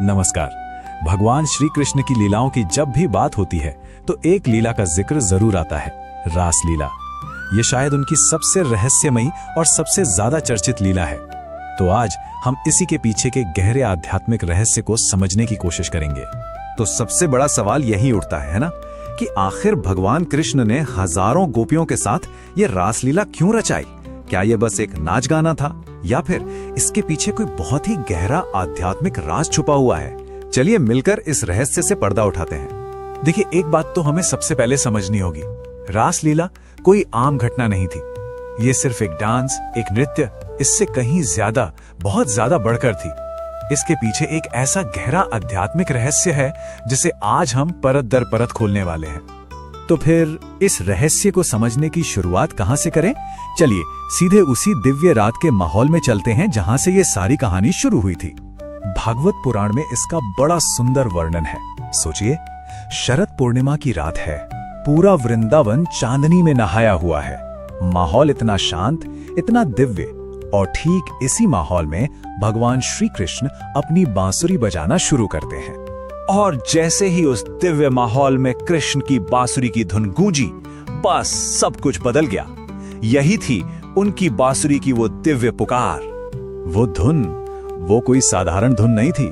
नमस्कार। भगवान श्री कृष्ण की लीलाओं की जब भी बात होती है तो एक लीला का जिक्र जरूर आता है, रास लीला। ये शायद उनकी सबसे रहस्यमयी और सबसे ज्यादा चर्चित लीला है। तो आज हम इसी के पीछे के गहरे आध्यात्मिक रहस्य को समझने की कोशिश करेंगे। तो सबसे बड़ा सवाल यही उठता है ना कि आखिर भगवान कृष्ण ने हजारों गोपियों के साथ ये रासलीला क्यों रचाई? क्या ये बस एक नाच गाना था या फिर इसके पीछे कोई बहुत ही गहरा आध्यात्मिक राज छुपा हुआ है? चलिए मिलकर इस रहस्य से पर्दा उठाते हैं। देखिए, एक बात तो हमें सबसे पहले समझनी होगी, रासलीला कोई आम घटना नहीं थी। ये सिर्फ एक डांस, एक नृत्य, इससे कहीं ज्यादा, बहुत ज्यादा बढ़कर थी। इसके पीछे एक ऐसा गहरा आध्यात्मिक रहस्य है जिसे आज हम परत दर परत खोलने वाले हैं। तो फिर इस रहस्य को समझने की शुरुआत कहां से करें? चलिए सीधे उसी दिव्य रात के माहौल में चलते हैं जहां से ये सारी कहानी शुरू हुई थी। भागवत पुराण में इसका बड़ा सुंदर वर्णन है। सोचिए, शरद पूर्णिमा की रात है, पूरा वृंदावन चांदनी में नहाया हुआ है, माहौल इतना शांत, इतना दिव्य, और ठीक इसी माहौल में भगवान श्री कृष्ण अपनी बांसुरी बजाना शुरू करते हैं। और जैसे ही उस दिव्य माहौल में कृष्ण की बांसुरी की धुन गूंजी, बस सब कुछ बदल गया। यही थी उनकी बांसुरी की वो दिव्य पुकार। वो धुन, वो कोई साधारण धुन नहीं थी।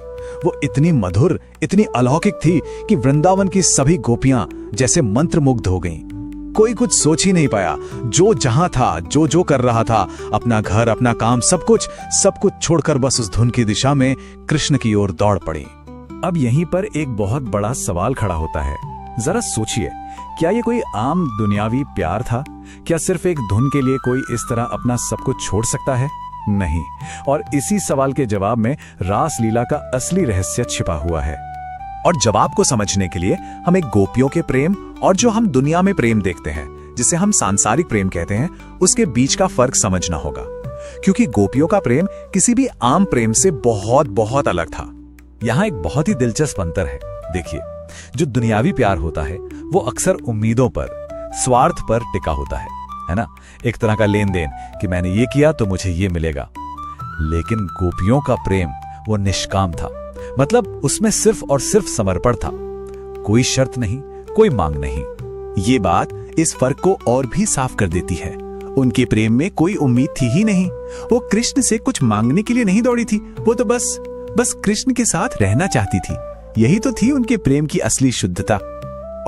वो इतनी मधुर, इतनी अलौकिक थी कि वृंदावन की सभी गोपियां जैसे मंत्रमुग्ध हो गईं। कोई कुछ सोच ही नहीं पाया। जो जहां था, जो कर रहा था, अपना घर, अपना काम, सब कुछ छोड़कर बस उस धुन की दिशा में कृष्ण की ओर दौड़ पड़ी। अब यहीं पर एक बहुत बड़ा सवाल खड़ा होता है। जरा सोचिए, क्या ये कोई आम दुनियावी प्यार था? क्या सिर्फ एक धुन के लिए कोई इस तरह अपना सब कुछ छोड़ सकता है? नहीं। और इसी सवाल के जवाब में रासलीला का असली रहस्य छिपा हुआ है। और जवाब को समझने के लिए हमें गोपियों के प्रेम और जो हम दुनिया में प्रेम देखते हैं, जिसे हम सांसारिक प्रेम कहते हैं, उसके बीच का फर्क समझना होगा। क्योंकि गोपियों का प्रेम किसी भी आम प्रेम से बहुत बहुत अलग था। यहाँ एक बहुत ही दिलचस्प अंतर है। देखिए, जो दुनियावी प्यार होता है वो अक्सर उम्मीदों पर, स्वार्थ पर टिका होता है ना? एक तरह का लेन देन कि मैंने ये किया तो मुझे ये मिलेगा। लेकिन गोपियों का प्रेम वो निष्काम था। मतलब उसमें सिर्फ और सिर्फ समर्पण था। कोई शर्त नहीं, कोई मांग नहीं। ये बात इस फर्क को और भी साफ कर देती है। उनके प्रेम में कोई उम्मीद थी ही नहीं। वो कृष्ण से कुछ मांगने के लिए नहीं दौड़ी थी। वो तो बस कृष्ण के साथ रहना चाहती थी। यही तो थी उनके प्रेम की असली शुद्धता।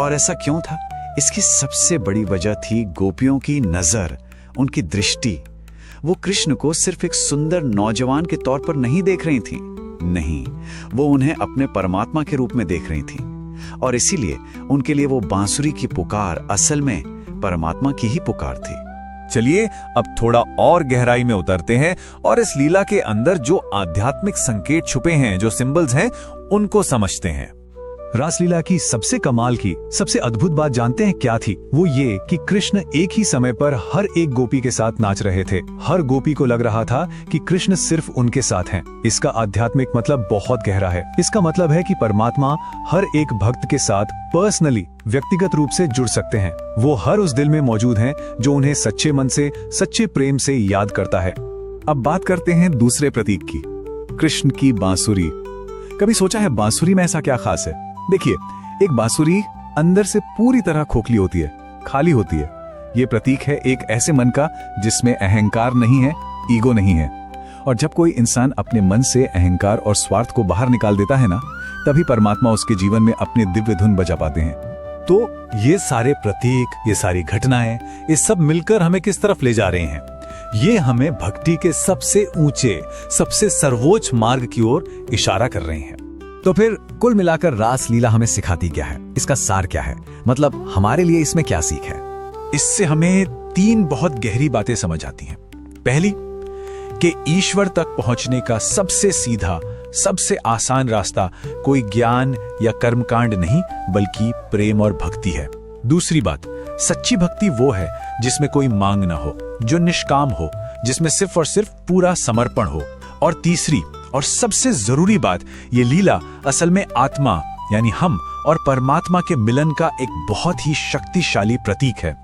और ऐसा क्यों था? इसकी सबसे बड़ी वजह थी गोपियों की नजर, उनकी दृष्टि। वो कृष्ण को सिर्फ एक सुंदर नौजवान के तौर पर नहीं देख रही थी। नहीं, वो उन्हें अपने परमात्मा के रूप में देख रही थी। और इसीलिए उनके लिए वो बांसुरी की पुकार असल में परमात्मा की ही पुकार थी। चलिए अब थोड़ा और गहराई में उतरते हैं और इस लीला के अंदर जो आध्यात्मिक संकेत छुपे हैं, जो सिंबल्स हैं, उनको समझते हैं। रासलीला की सबसे कमाल की, सबसे अद्भुत बात जानते हैं क्या थी? वो ये कि कृष्ण एक ही समय पर हर एक गोपी के साथ नाच रहे थे। हर गोपी को लग रहा था कि कृष्ण सिर्फ उनके साथ हैं। इसका आध्यात्मिक मतलब बहुत गहरा है। इसका मतलब है कि परमात्मा हर एक भक्त के साथ पर्सनली, व्यक्तिगत रूप से जुड़ सकते हैं। वो हर उस दिल में मौजूद हैं जो उन्हें सच्चे मन से, सच्चे प्रेम से याद करता है। अब बात करते हैं दूसरे प्रतीक की, कृष्ण की बांसुरी। कभी सोचा है बांसुरी में ऐसा क्या खास है? देखिए, एक बांसुरी अंदर से पूरी तरह खोखली होती है, खाली होती है। ये प्रतीक है एक ऐसे मन का जिसमें अहंकार नहीं है, ईगो नहीं है। और जब कोई इंसान अपने मन से अहंकार और स्वार्थ को बाहर निकाल देता है ना, तभी परमात्मा उसके जीवन में अपने दिव्य धुन बजा पाते हैं। तो ये सारे प्रतीक, ये सारी घटनाएं, ये सब मिलकर हमें किस तरफ ले जा रहे हैं? ये हमें भक्ति के सबसे ऊंचे, सबसे सर्वोच्च मार्ग की ओर इशारा कर रहे हैं। तो फिर कुल मिलाकर रासलीला हमें सिखाती क्या है? इसका सार क्या है? मतलब हमारे लिए इसमें क्या सीख है? इससे हमें तीन बहुत गहरी बातें समझ आती हैं। पहली, कि ईश्वर तक पहुंचने का सबसे सीधा, सबसे आसान रास्ता कोई ज्ञान या कर्मकांड नहीं, बल्कि प्रेम और भक्ति है। दूसरी बात, सच्ची भक्ति वो है जिसमें कोई मांग ना हो, जो निष्काम हो, जिसमें सिर्फ और सिर्फ पूरा समर्पण हो। और तीसरी और सबसे जरूरी बात, ये लीला असल में आत्मा यानी हम और परमात्मा के मिलन का एक बहुत ही शक्तिशाली प्रतीक है।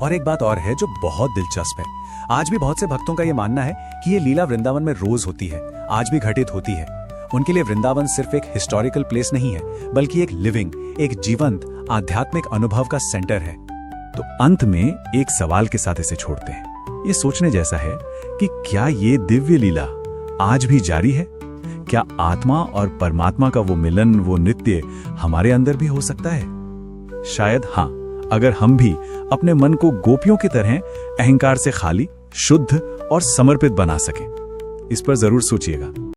और एक बात और है जो बहुत दिलचस्प है। आज भी बहुत से भक्तों का ये मानना है कि ये लीला वृंदावन में रोज होती है, आज भी घटित होती है। उनके लिए वृंदावन सिर्फ एक हिस्टोरिकल प्लेस नहीं है, बल्कि एक लिविंग, एक जीवंत आध्यात्मिक अनुभव का सेंटर है। तो अंत में एक सवाल के साथ इसे छोड़ते हैं। ये सोचने जैसा है कि क्या ये दिव्य लीला आज भी जारी है? क्या आत्मा और परमात्मा का वो मिलन, वो नृत्य हमारे अंदर भी हो सकता है? शायद हाँ, अगर हम भी अपने मन को गोपियों की तरह अहंकार से खाली, शुद्ध और समर्पित बना सकें। इस पर जरूर सोचिएगा।